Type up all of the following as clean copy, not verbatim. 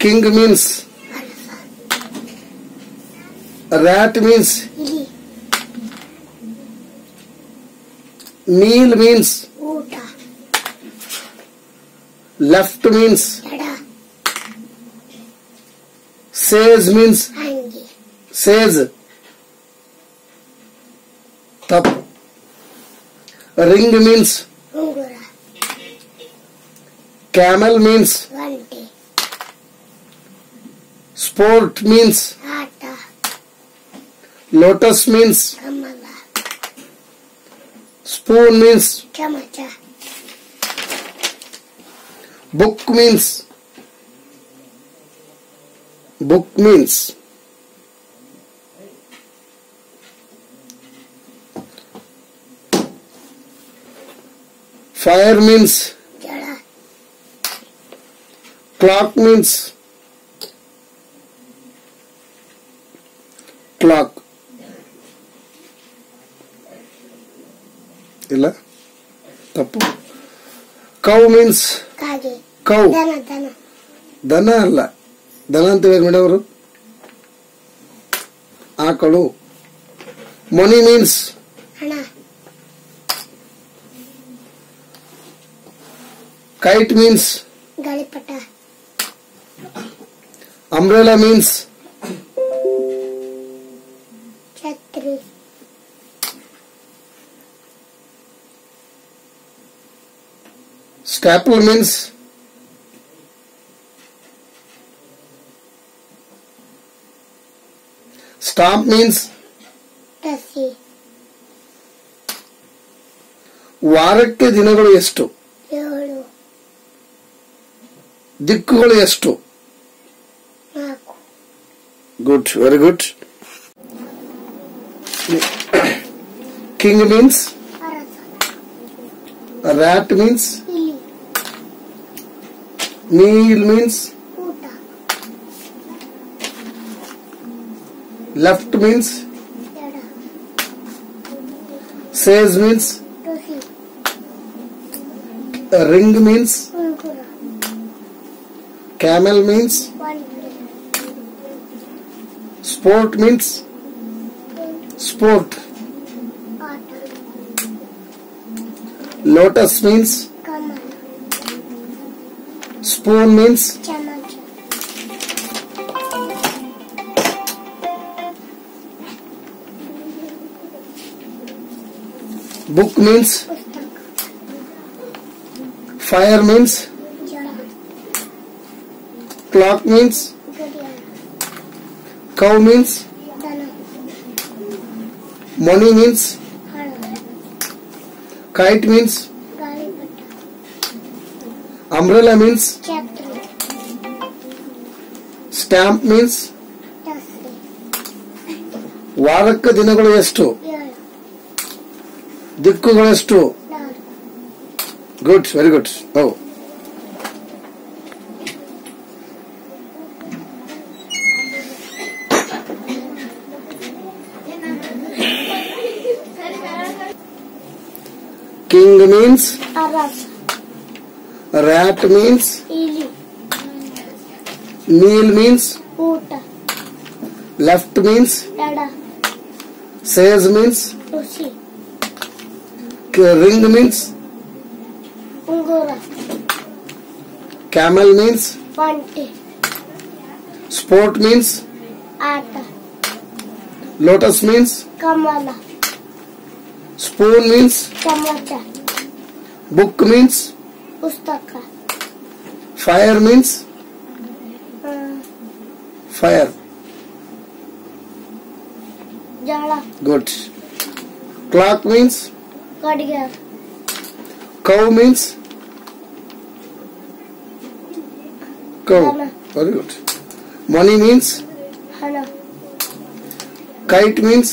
King means rat means meal means left means says means says tap ring means camel means sport means lotus means spoon means book means fire means clock means clock ಇಲ್ಲ ತಪ್ಪು cow means cow ದನ ಅಲ್ಲ ದನ ಅಂತ ಹೇಳಿ madam ಅವರು ಆಕಳು money means kite means umbrella means staple means stamp means ವಾರಕ್ಕೆ ದಿನಗಳು ಎಷ್ಟು ದಿಕ್ಕುಗಳು ಎಷ್ಟು good very good king means rat means meal means left means says means ring means camel means sport means sport lotus means spoon means book means fire means clock means cow means money means kite means umbrella means stamp means ವಾರಕ್ಕೆ ದಿನಗಳು ಎಷ್ಟು ದಿಕ್ಕುಗಳು ಎಷ್ಟು good very good ಓ king means rat means meal means left means says means ring means camel means sport means lotus means spoon means book means fire means fire good clock means cow means cow very good money means kite means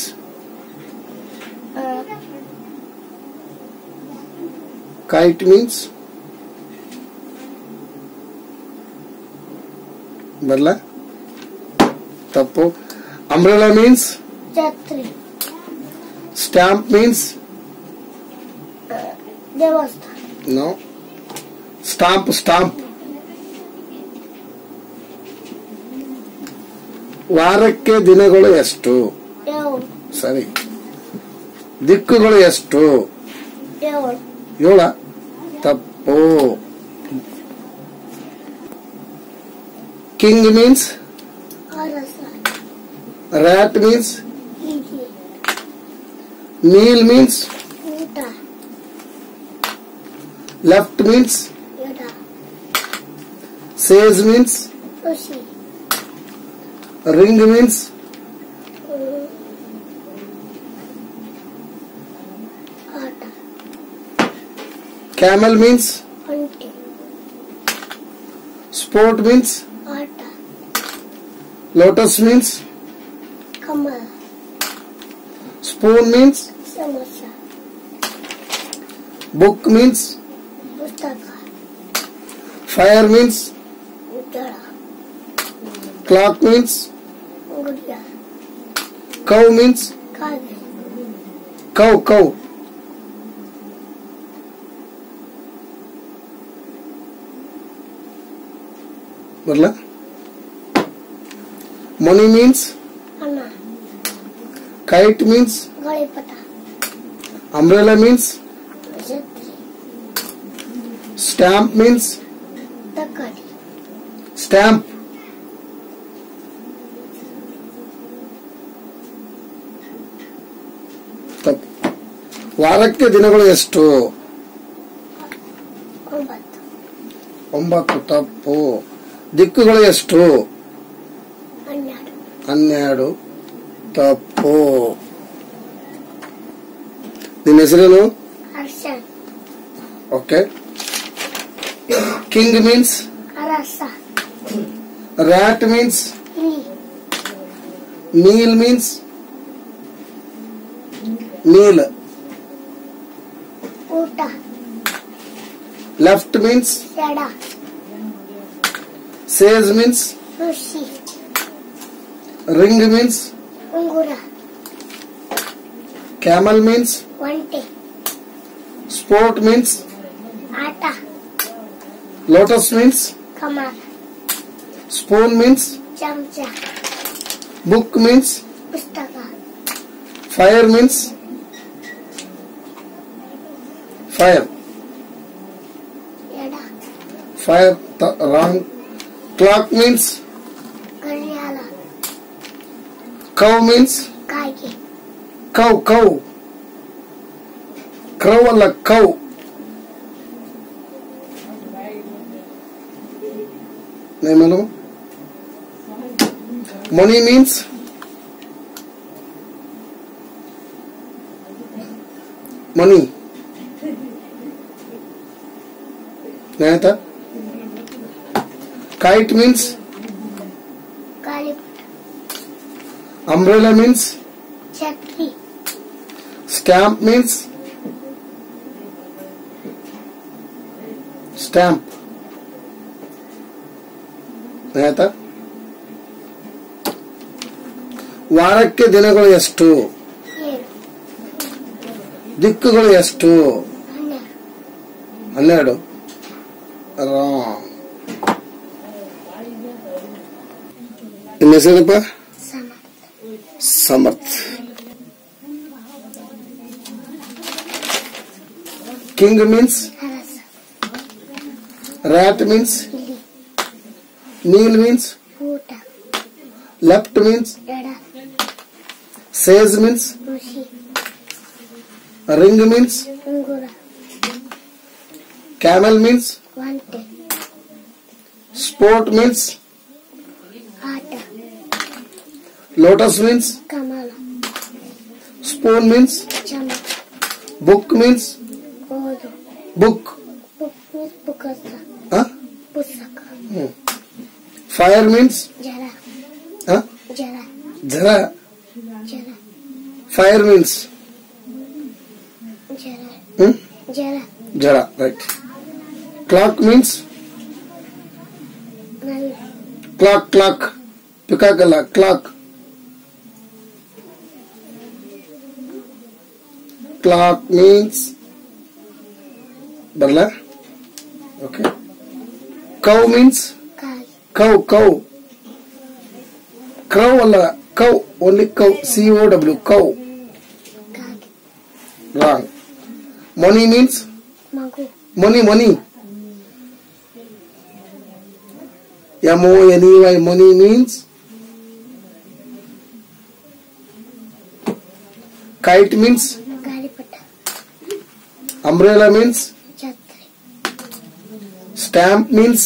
kite means ಬರಲ್ಲ ತಪ್ಪು umbrella means stamp means no stamp ವಾರಕ್ಕೆ ದಿನಗಳು ಎಷ್ಟು? ಏಳು. ಸರಿ. ದಿಕ್ಕುಗಳು ಎಷ್ಟು? ಏಳು. 7. ತಪ್ಪು. King means? ಅರಸ. Rat means? ಇಲಿ. Meal means? ಊಟ. Left means? ಎಡ. Sage means? ಋಷಿ. Ring means? ಆಟ. Camel means? ಒಂಟೆ. Sport means? ಆಟ. Lotus means? ಕಮಲ. Spoon means? Samosa. Book means? ಪುಸ್ತಕ. Fire means? ಜಳ. Clock means? ಗುಡಿಯ. Cow means? ಕಾಗೆ. ಕೌ ಬರ್ಲ. Money means? ಅನ್ನ. Kite means? ಗಾಳಿಪಟ. Umbrella means? ಛತ್ರಿ. Stamp means? ತಕ್ಕಡಿ. ಸ್ಟ್ಯಾಂಪ್. ತಪ್ಪು. ವಾರಕ್ಕೆ ದಿನಗಳು ಎಷ್ಟು? 9. 9. ತಪ್ಪು. ದಿಕ್ಕುಗಳು ಎಷ್ಟು? 12. 12. ತಪ್ಪು. ನಿನ್ನ ಹೆಸರೇನು? ಅರ್ಶನ್. ಓಕೆ. King means? ಅರಸ. Rat means? ಇಲಿ. Meal means? ಮೀಲ್. ಊಟ. Left means? ಎಡ. Sage means? ಋಷಿ. Ring means? ಉಂಗುರ. Camel means? ಒಂಟೆ. Sport means? ಆಟ. Lotus means? ಕಮಲ. Spoon means? ಚಮಚ. Book means? ಪುಸ್ತಕ. Fire means? ಫೈರ್. ಎಡ. Fire wrong. Clock means? ಗಡಿಯಾರ. Cow means? ಕಾಗೆ. ಕೌ ಕ್ರೌ ಅಲ್ಲ, ಕೌ. ನೇಮನು. Money means? ಮನಿ. ಆಯ್ತಾ? Kite means? ಗಾಳಿಪಟ. Umbrella means? ಛತ್ರಿ. Stamp means? ಸ್ಟ್ಯಾಂಪ್. ಆಯ್ತಾ? ವಾರಕ್ಕೆ ದಿನಗಳು ಎಷ್ಟು? 7. ದಿಕ್ಕುಗಳು ಎಷ್ಟು? 12. 12. ರಾಂಗ್. ನಿನ್ನ ಹೆಸರಪ್ಪ? ಸಮರ್ಥ್. King means? ಅರಸ. Rat means? ಇಲಿ. Meal means? ಊಟ. Left means? ಎಡ. Sage means? ಋಷಿ. Ring means? ಉಂಗುರ. Camel means? ಒಂಟೆ. Sport means? ಆಟ. Lotus means? ಕಮಲ. Spoon means? ಚಮಚ. Book means? ಓದು. ಬುಕ್. ಪುಸ್ತಕ. ಪುಸ್ತಕ. Fire means? ಜಲ. ಜಲ. ಜರ. ಜಲ. Fire means? ಜಲ. ಜಲ. ಜರ. Right. Clock means? Clock. Peacock ಅಲ್ಲ, ಕ್ಲಾಕ್. ಕ್ಲಾಕ್ ಮೀನ್ಸ್ ಬರಲ್ಲ. ಓಕೆ. Cow means? ಕಾಗೆ. Cow. Crow alla. Cow. Only cow. COW. Cow. ಕಾಗೆ Wrong. Money means? ಮಗು Money. MONEY. Money means? Kite means? ಗಾಳಿಪಟ Umbrella means? ಛತ್ರಿ Stamp means?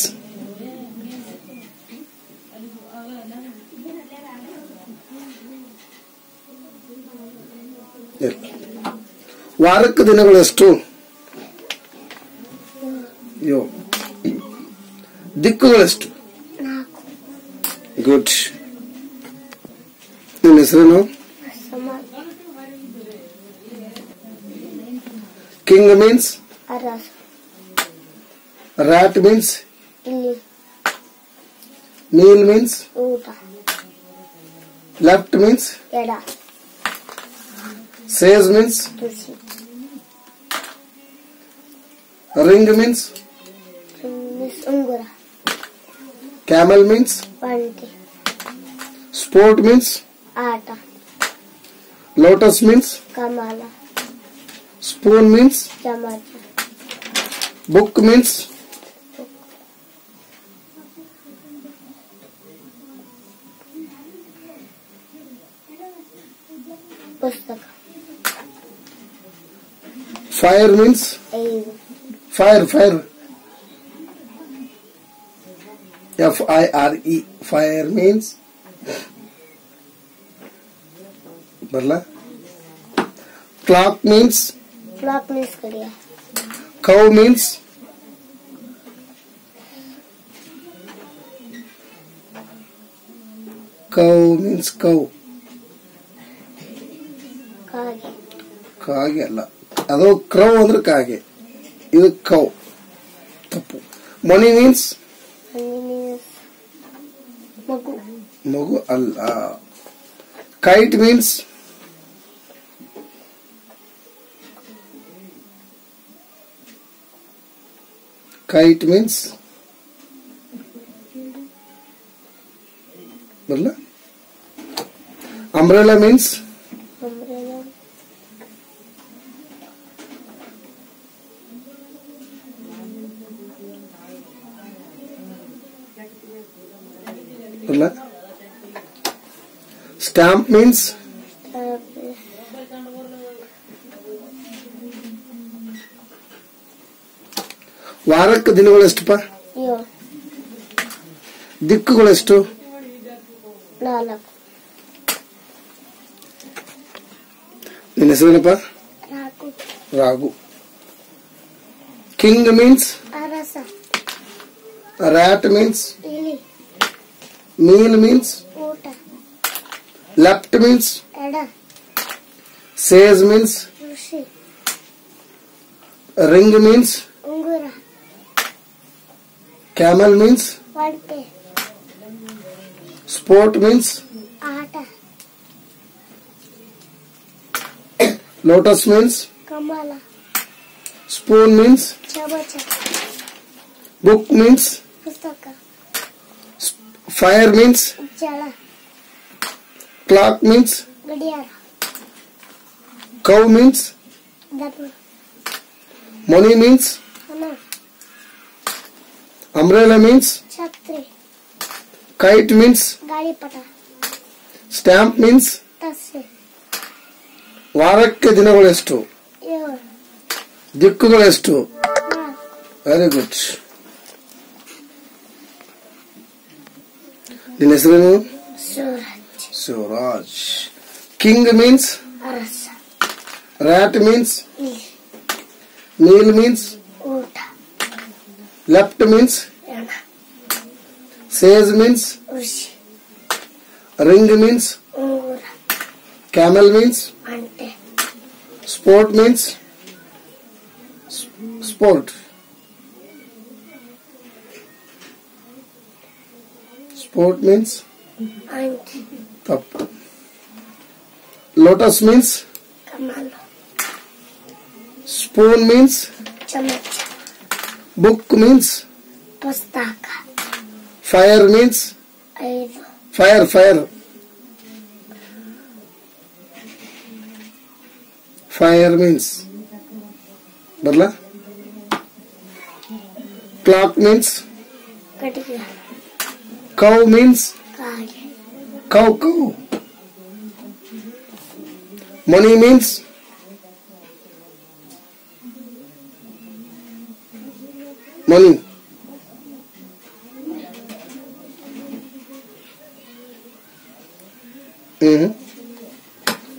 ವಾರಕ್ಕೆ ದಿನಗಳು ಎಷ್ಟು? ಯೋ. ದಿಕ್ಕುಗಳೆಷ್ಟು? 4 ಗುಡ್. ನಿನ್ನ ಹೆಸರೇನು? ಸಮಾನ ಕಿಂಗ್ ಮೀನ್ಸ್? ಅರಸ ರ್ಯಾಟ್ ಮೀನ್ಸ್? ಇಲ್ಲಿ ಮೀಲ್ ಮೀನ್ಸ್? ಊಟ ಲೆಫ್ಟ್ ಮೀನ್ಸ್? ಎಡ ಸೇಜ್ ಮೀನ್ಸ್? ತುಳಸಿ ರಿಂಗ್ ಮೀನ್ಸ್? ಉಂಗುರ ಕ್ಯಾಮಲ್ ಮೀನ್ಸ್? ಒಂಟಿ ಸ್ಪೋರ್ಟ್ ಮೀನ್ಸ್? ಆಟ ಲೋಟಸ್ ಮೀನ್ಸ್? ಕಮಲ ಸ್ಪೂನ್ ಮೀನ್ಸ್? ಚಮಚ ಬುಕ್ ಮೀನ್ಸ್? ಪುಸ್ತಕ fire means? 5 fire FIRE. Fire means ಬರಲ್ಲ. Clock means? ಕ್ಲಾಕ್ ಮೀನ್ಸ್ ಕಡಿಯ cow means? Cow means cow. ಕಾಗೆ ಕಾಗೆ ಅಲ್ಲ, ಅದು ಕ್ರೌ ಅಂದ್ರೆ ಕಾಗೆ, ಇದು ಕೌ. ತಪ್ಪು. Money means? ಮಗು ಮಗು ಅಲ್ಲ. Kite means? ಕೈಟ್ ಮೀನ್ಸ್ ಬರಲ್ಲ. Umbrella means? umbrella ಬರಲ್ಲ. Stamp means? ವಾರಕ್ಕೆ ದಿನಗಳು ಎಷ್ಟಪ್ಪ? ದಿಕ್ಕುಗಳೆಷ್ಟು? 4 ನಿನ್ನ ಹೆಸರೇನಪ್ಪ? ರಾಗು ರಾಗು. King means? ಅರಸ ರ್ಯಾಟ್ ಮೀನ್ಸ್? ಇಲಿ ಮೀಲ್ ಮೀನ್ಸ್? ಊಟ ಲೆಫ್ಟ್ ಮೀನ್ಸ್? ಎಡ ಸೇಜ್ ಮೀನ್ಸ್? ಋಷಿ ರಿಂಗ್ ಮೀನ್ಸ್? ಉಂಗುರ ಕ್ಯಾಮಲ್ ಮೀನ್ಸ್? ಒಂಟೆ ಸ್ಪೋರ್ಟ್ ಮೀನ್ಸ್? ಆಟ ಲೋಟಸ್ ಮೀನ್ಸ್? ಕಮಲ ಸ್ಪೂನ್ ಮೀನ್ಸ್? ಚಮಚ ಬುಕ್ ಮೀನ್ಸ್? ಪುಸ್ತಕ ಫೈರ್ ಮೀನ್ಸ್? ಜಳ ಕ್ಲಾಕ್ ಮೀನ್ಸ್? ಗಡಿಯಾರ ಕೌ ಮೀನ್ಸ್? ದನ ಮನಿ ಮೀನ್ಸ್? ಹಣ ಅಂಬ್ರೆಲಾ ಮೀನ್ಸ್? ಛತ್ರಿ ಕೈಟ್ ಮೀನ್ಸ್? ಗಾಳಿಪಟ ಸ್ಟ್ಯಾಂಪ್ ಮೀನ್ಸ್? ತಸೆ ವಾರಕ್ಕೆ ದಿನಗಳು ಎಷ್ಟು? 7 ದಿಕ್ಕುಗಳು ಎಷ್ಟು? 4 ವೆರಿ ಗುಡ್. ನಿನ್ನ ಹೆಸರೇನು? ಸೂರಜ್ ಶಿವರಾಜ್. King means? ಅರಸ ರ್ಯಾಟ್ ಮೀನ್ಸ್? ಇಲಿ ಮೀಲ್ ಮೀನ್ಸ್? ಊಟ ಲೆಫ್ಟ್ ಮೀನ್ಸ್? ಎಡ ಸೇಜ್ ಮೀನ್ಸ್? ಋಷಿ ರಿಂಗ್ ಮೀನ್ಸ್? ಉಂಗುರ ಕ್ಯಾಮಲ್ ಮೀನ್ಸ್? ಒಂಟೆ sport means? Sport sport means? ಒಂಟಿ ತಪ್ಪು. Lotus means? ಕಮಲ ಸ್ಪೂನ್ ಮೀನ್ಸ್? ಚಮಚ ಬುಕ್ ಮೀನ್ಸ್? ಪುಸ್ತಕ fire means? 5 fire Fire means ಬರ್ಲಾ? Clock means ಗಡಿಗೆ. cow means ಕಾಗೆ. cow. Money means money.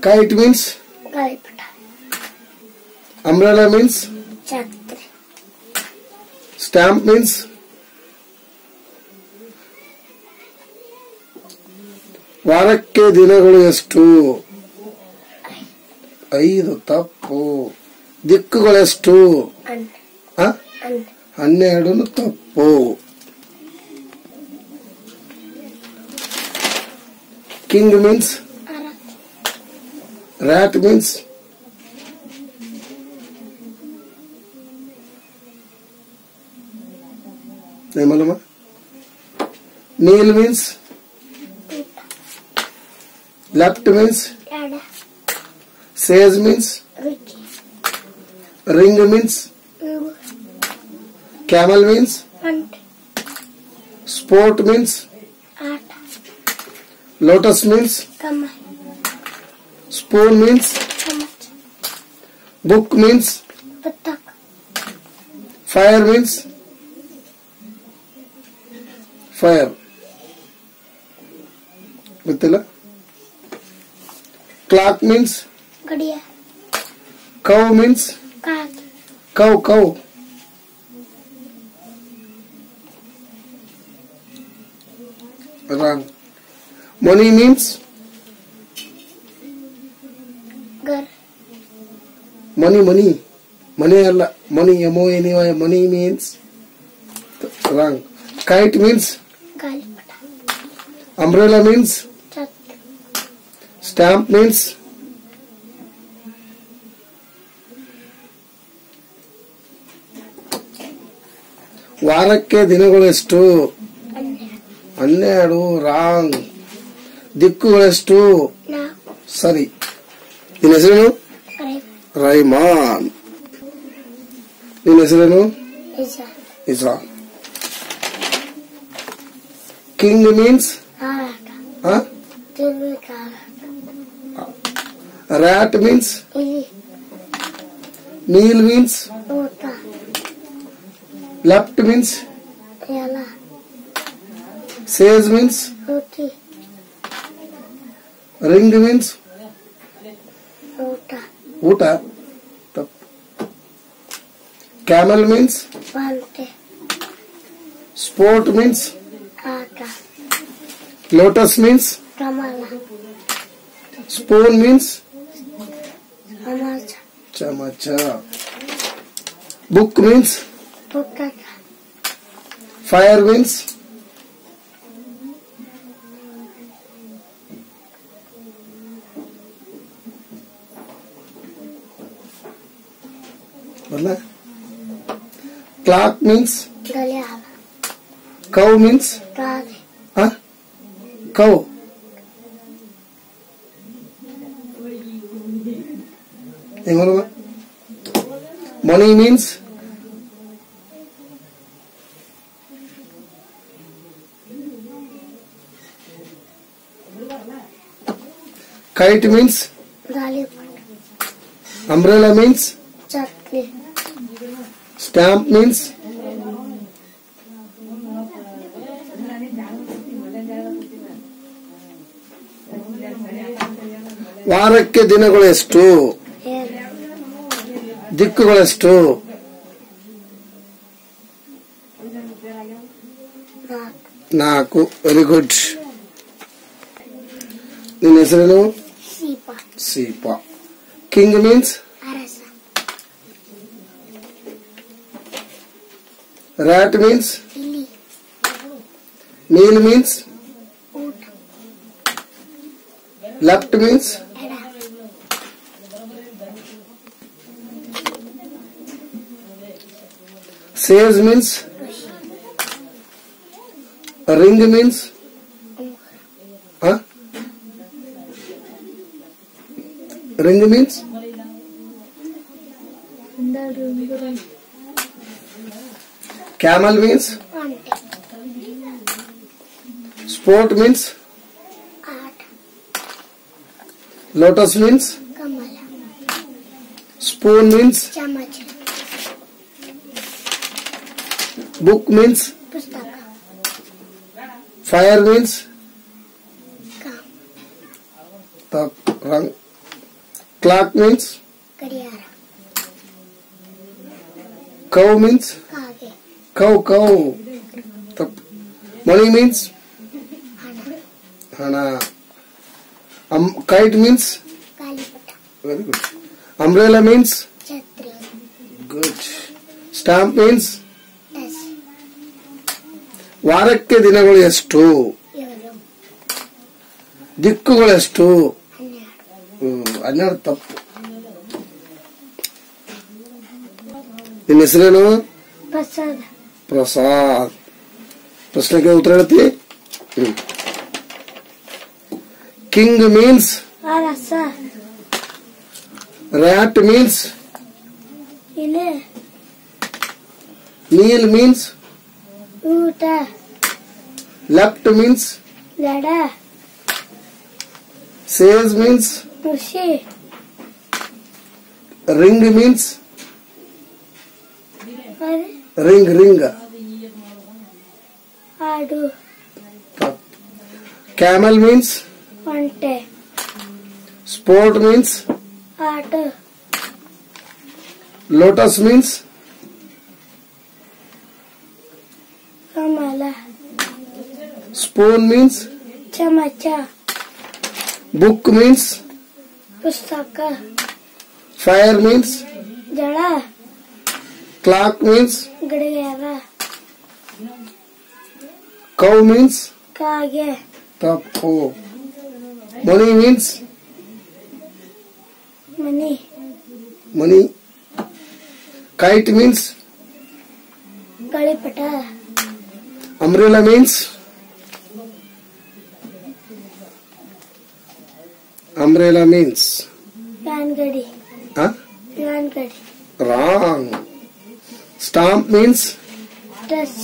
Kite means ಗಾಳಿಪಟ. umbrella means ಛತ್ರಿ. stamp means ವಾರಕ್ಕೆ ದಿನಗಳು ಎಷ್ಟು? 5 ತಪ್ಪು. ದಿಕ್ಕುಗಳೆಷ್ಟು? ಅನ್ನ. 12 ತಪ್ಪು. King means rat means Nemalama. Kneel means left means ಎಡ. sage means ರುಚಿ. ring means ಇವು. camel means ಒಂಟೆ. sport means ಆಟ. lotus means ಕಮಲ. spoon means ಚಮಚ. book means ಪುಸ್ತಕ. fire means fire. ಗೊತ್ತಿಲ್ಲ? clock means ಗಡಿಯ. cow means ಕಾಗೆ. cow. Wrong. Money means ಗರ್. money ಅಲ್ಲ. money MONEY. money means wrong. Kite means ಗಾಳಿಪಟ. umbrella means ಛತ್ರಿ. stamp means ವಾರಕ್ಕೆ ದಿನಗಳೆಷ್ಟು? 12. ರಾಂಗ್. ದಿಕ್ಕುಗಳೆಷ್ಟು? 4. ಸರಿ. ನಿನ್ನ ಹೆಸರೇನು? ರೈಮ. ರೈಮಾನ್. ನಿನ್ನ ಹೆಸರೇನು? ಇಸ. ಇಸ್ರಾನ್. ಕಿಂಗ್ ಮೀನ್ಸ್ ಹಾರಾಟ. ತಿರುಗಾಟ. rat means ಇಲಿ. kneel means ಊಟ. left means ಎಲ. sage means ರುಚಿ. ring means ಊಟ. ಊಟ. ತಪ್ಪು. camel means ಒಂಟೆ. sport means ಆಟ. lotus means ಕಮಲ. spoon means ಚಮಚ. ಚಮಚ. book means ಪುಸ್ತಕ. fire means ಬರಲ್ಲ? clock means ಗಡಿಯಾರ. cow means ಕಾಗೆ. cow. money means kite means ಗಾಳಿಪಟ. umbrella means ಛತ್ರಿ. stamp means ವಾರಕ್ಕೆ ದಿನಗಳೆಷ್ಟು? 7. ದಿಕ್ಕುಗಳೆಷ್ಟು? 4. Very good. ನಿನ್ನ ಹೆಸರೇನು? ಸೀಪ. ಸೀಪ. ಕಿಂಗ್ ಮೀನ್ಸ್ ಅರಸ. rat means ಇಲಿ. kneel means ಊಟ. left means ಎಡ. sage means ring means ring means Camel means ಒಂಟೆ. sport means ಆಟ. lotus means ಕಮಲ. spoon means ಚಮಚ. book means ಪುಸ್ತಕ. fire means com. wrong. Clock means ಗಡಿಯಾರ. cow means ಕಾಗೆ. cow. Money means ಹಣ. hana. Kite means ಗಾಳಿಪಟ. very good. Umbrella means ಛತ್ರಿ. good. Stamp means yes. ವಾರಕ್ಕೆ ದಿನಗಳು ಎಷ್ಟು? 7. ದಿಕ್ಕುಗಳು ಎಷ್ಟು? 12. 12 ತಪ್ಪು. ನಿನ್ನ ಹೆಸರೇನು? ಪ್ರಸಾದ. ಪ್ರಸಾದ್. ಪ್ರಶ್ನೆಗೆ ಉತ್ತರ ಹೇಳ್ತಿ? ಕಿಂಗ್ ಮೀನ್ಸ್ ಅರಸ. ರ್ಯಾಟ್ ಮೀನ್ಸ್ ಇಲೆ. ನೀಲ್ ಮೀನ್ಸ್ ಊಟ. ಲೆಫ್ಟ್ ಮೀನ್ಸ್ ದಡ. ಸೇಲ್ಸ್ ಮೀನ್ಸ್ ಕೃಷಿ. ರಿಂಗ್ ಮೀನ್ಸ್ ರಿಂಗ್ ಆಡು. ಕ್ಯಾಮಲ್ ಮೀನ್ಸ್ ಒಂಟೆ. ಸ್ಪೋರ್ಟ್ ಮೀನ್ಸ್ ಆಟ. ಲೋಟಸ್ ಮೀನ್ಸ್ ಕಮಲ. ಸ್ಪೂನ್ ಮೀನ್ಸ್ ಚಮಚ. ಬುಕ್ ಮೀನ್ಸ್ ಪುಸ್ತಕ. ಫೈರ್ ಮೀನ್ಸ್ ಜಳ. ಕ್ಲಾಕ್ ಮೀನ್ಸ್ ಗಡಿಯಾರ. ಕೌ ಮೀನ್ಸ್ ಕಾಗೆ. ತಪ್ಪು. Money means money. Kite means ಗಾಳಿಪಟ. umbrella means ಫ್ಯಾನ್ ಗಡಿ. huh? ಫ್ಯಾನ್ ಗಡಿ. wrong. Stamp means dress.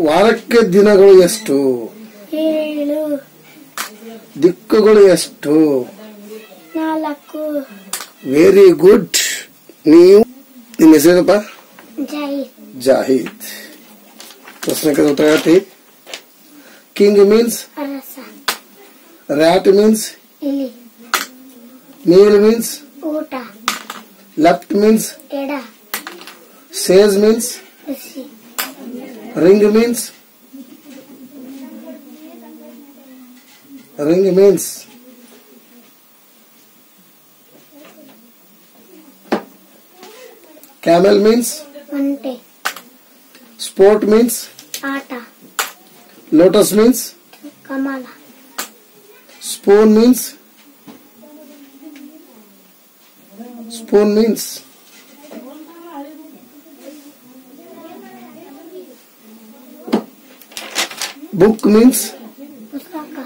ವಾರಕ್ಕೆ ದಿನಗಳು ಎಷ್ಟು? 7. ದಿಕ್ಕುಗಳು ಎಷ್ಟು? 4. Very good. ನೀವು ನಿನ್ನ ಹೆಸರೇನಪ್ಪ? ಜಾಹಿದ್. ಪ್ರಶ್ನೆಗೆ ಉತ್ತರ ಹೇಳ್ತಿ? ಕಿಂಗ್ ಮೀನ್ಸ್ ಅರಸ. ರ್ಯಾಟ್ ಮೀನ್ಸ್ ಇಲಿ. ನೀಲ್ ಮೀನ್ಸ್ ಊಟ. ಲೆಫ್ಟ್ ಮೀನ್ಸ್ ಎಡ. ಸೇಲ್ಸ್ ಮೀನ್ಸ್ ಕೃಷಿ. ರಿಂಗ್ ಮೀನ್ಸ್ camel means ಒಂಟೆ. sport means ಆಟ. lotus means ಕಮಲ. spoon means book means ಪುಸ್ತಕ.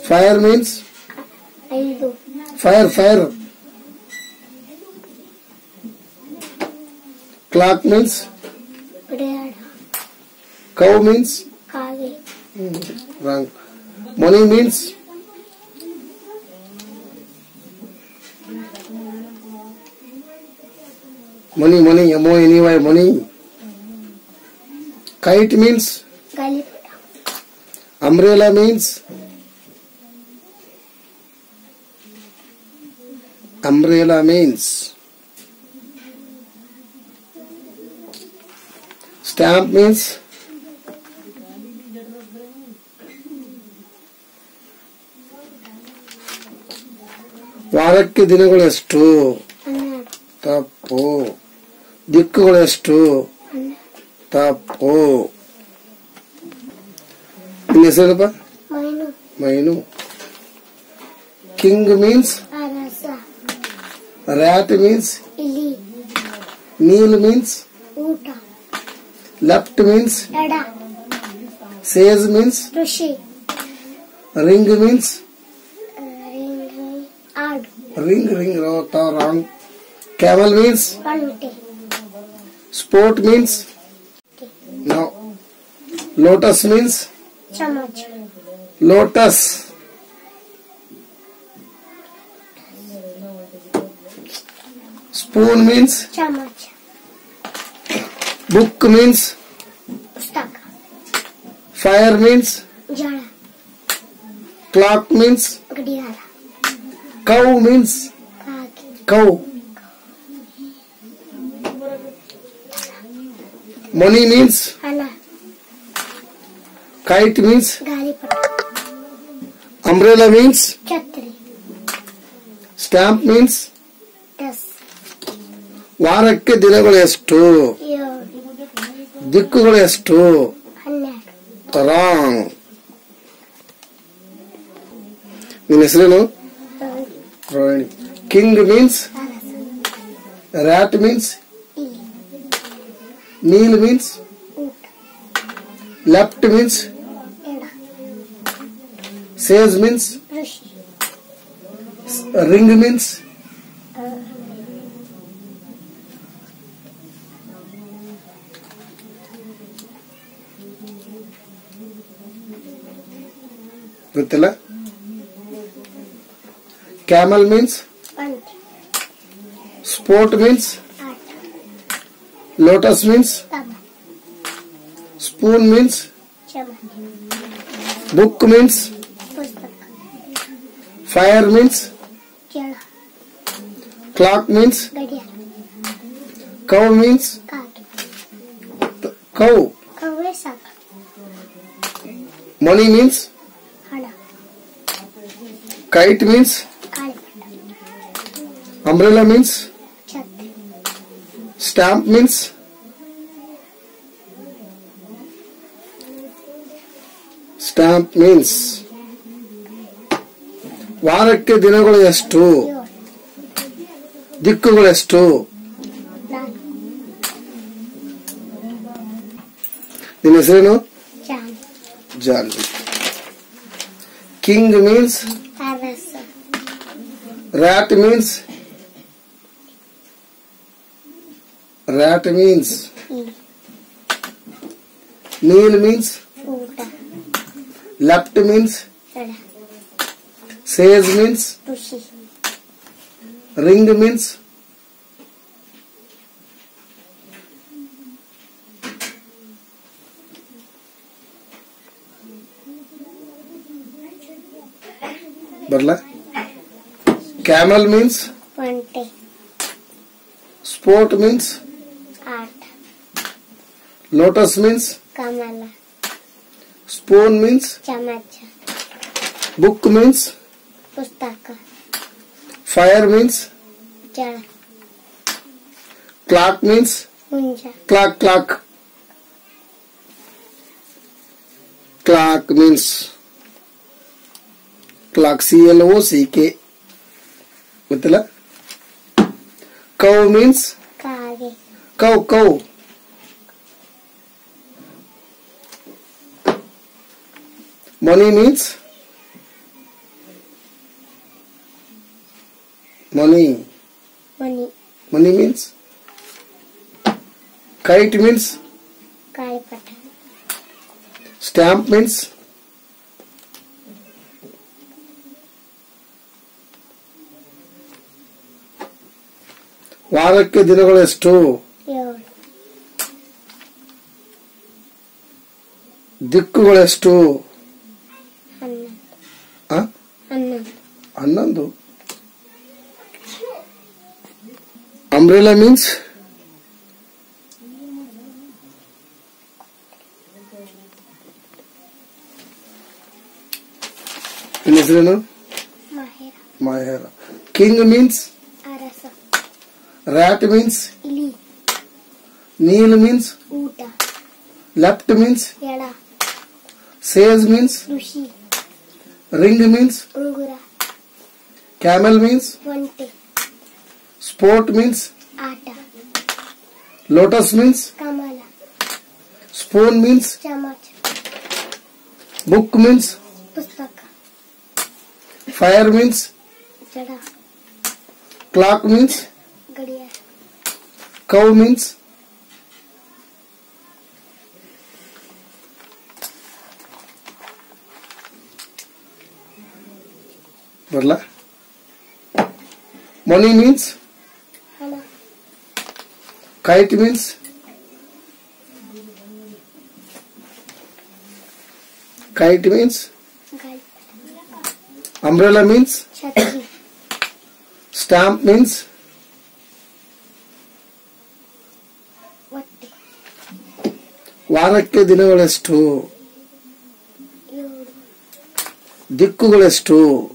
fire means 5. fire. Clock means ಗಡಿಯಾರ. cow means ಕಾಗೆ. wrong. Money means money M-O-N-E-Y money. Kite means ಗಾಳಿಪಟ. umbrella means stamp means ವಾರಕ್ಕೆ ದಿನಗಳು ಎಷ್ಟು? 12. ತಪ್ಪು. ದಿಕ್ಕುಗಳು ಎಷ್ಟು? 12. ತಪ್ಪು. ನಿನ್ನ ಹೆಸರಪ್ಪ? ಮೈನು. ಕಿಂಗ್ ಮೀನ್ಸ್ ಅರಸ. ರ್ಯಾಟ್ ಮೀನ್ಸ್ ಇಲಿ. ನೀಲ್ ಮೀನ್ಸ್ ಊಟ. ಲೆಫ್ಟ್ ಮೀನ್ಸ್ ಎಡ. ಸೇಲ್ಸ್ ಮೀನ್ಸ್ ಕೃಷಿ. ರಿಂಗ್ ಮೀನ್ಸ್ ಆಡು. Ring wrong. ಕ್ಯಾಮಲ್ ಮೀನ್ಸ್ ಒಂಟೆ. Sport means no. Lotus means चम्मच lotus. Spoon means चम्मच book means पुस्तक fire means जड़ा clock means घड़ियाल cow means काकी cow. Money means अनार kite means गालीपट umbrella means छतरी stamp means दस ವಾರಕ್ಕೆ ದಿನಗಳು ಎಷ್ಟು ಏಳು ದಿಕ್ಕುಗಳು ಎಷ್ಟು ಹನ್ನೆರಡು ರಾಂಗ್. ನಿನ್ನ ಹೆಸರೇನು? ರೋಹಿಣಿ. ಕಿಂಗ್ ಮೀನ್ಸ್ ಅರಸ ರ್ಯಾಟ್ ಮೀನ್ಸ್ ಇಲಿ ನೀಲ್ ಮೀನ್ಸ್ ಊಟ ಲೆಫ್ಟ್ ಮೀನ್ಸ್ ಎಡ ಸೇಜ್ ಮೀನ್ಸ್ ಋಷಿ ರಿಂಗ್ ಮೀನ್ಸ್ ಗೊತ್ತಿಲ್ಲ. ಕ್ಯಾಮಲ್ ಮೀನ್ಸ್ ಒಂಟಿ ಸ್ಪೋರ್ಟ್ ಮೀನ್ಸ್ ಆಟ ಲೋಟಸ್ ಮೀನ್ಸ್ ಕಬ ಸ್ಪೂನ್ ಮೀನ್ಸ್ ಚಮಚ ಬುಕ್ ಮೀನ್ಸ್ ಪುಸ್ತಕ ಫೈರ್ ಮೀನ್ಸ್ ಜಳ ಕ್ಲಾಕ್ ಮೀನ್ಸ್ ಗಡಿಯಾರ ಕೌ ಮೀನ್ಸ್ ಕಾಗೆ ಕೌ. ಕವ್ವೆ ಸಾಕ ಮನಿ ಮೀನ್ಸ್ ಹಣ ಕೈಟ್ ಮೀನ್ಸ್ ಕಾಳಿಪಟ umbrella means ಛತ್ರಿ stamp means ವಾರಕ್ಕೆ ದಿನಗಳು ಎಷ್ಟು ಏಳು ದಿಕ್ಕುಗಳು ಎಷ್ಟು ನಾಲ್ಕು ನಿನ್ನ ಹೆಸರೇನು? ಜಾನ್ ಜಾನ್ವಿ. ಕಿಂಗ್ ಮೀನ್ಸ್ ಅರಸ rat means ಇಲಿ kneel means ಊಟ left means ಎಡ sage means ಋಷಿ ring means ಬರ್ಲಾ. camel means ಒಂಟೆ sport means ಆಟ lotus means ಕಮಲ spoon means ಚಮಚ book means ಪುಸ್ತಕ fire means ಜಳ clock means ಹುಂಜ clock means clock CLOCK ಗೊತ್ತಿಲ್ಲ. cow means ಕಾಗೆ cow money means ಮನಿ money means kite means ಕಾಳಿಪಟ stamp means ವಾರಕ್ಕೆ ದಿನಗಳು ಎಷ್ಟು ಏಳು ದಿಕ್ಕುಗಳು ಎಷ್ಟು ಹನ್ನೊಂದು ಆ? ಹನ್ನೊಂದು 11. umbrella means ನಿನ್ನ ಹೆಸರೇನು? ಮಾಹಿರ ಮಾಯರ. ಕಿಂಗ್ ಮೀನ್ಸ್ ಅರಸ rat means ಇಲಿ kneel means ಊಟ left means ಎಡ sage means ಋಷಿ ring means ಉಂಗುರ camel means ಒಂಟೆ sport means ಆಟ lotus means ಕಮಲ spoon means ಚಮಚ book means ಪುಸ್ತಕ fire means ಜಡ clock means ಗಡಿಯಾರ cow means ಬರಲ್ಲ. ಮನಿ ಮೀನ್ಸ್ ಹಣ. ಕೈಟ್ ಮೀನ್ಸ್ kite means ಗಾಳಿ. umbrella means ಛತ್ರಿ. stamp means ಹೊಟ್ಟೆ. ವಾರಕ್ಕೆ ದಿನಗಳೆಷ್ಟು ಏಳು. ದಿಕ್ಕುಗಳೆಷ್ಟು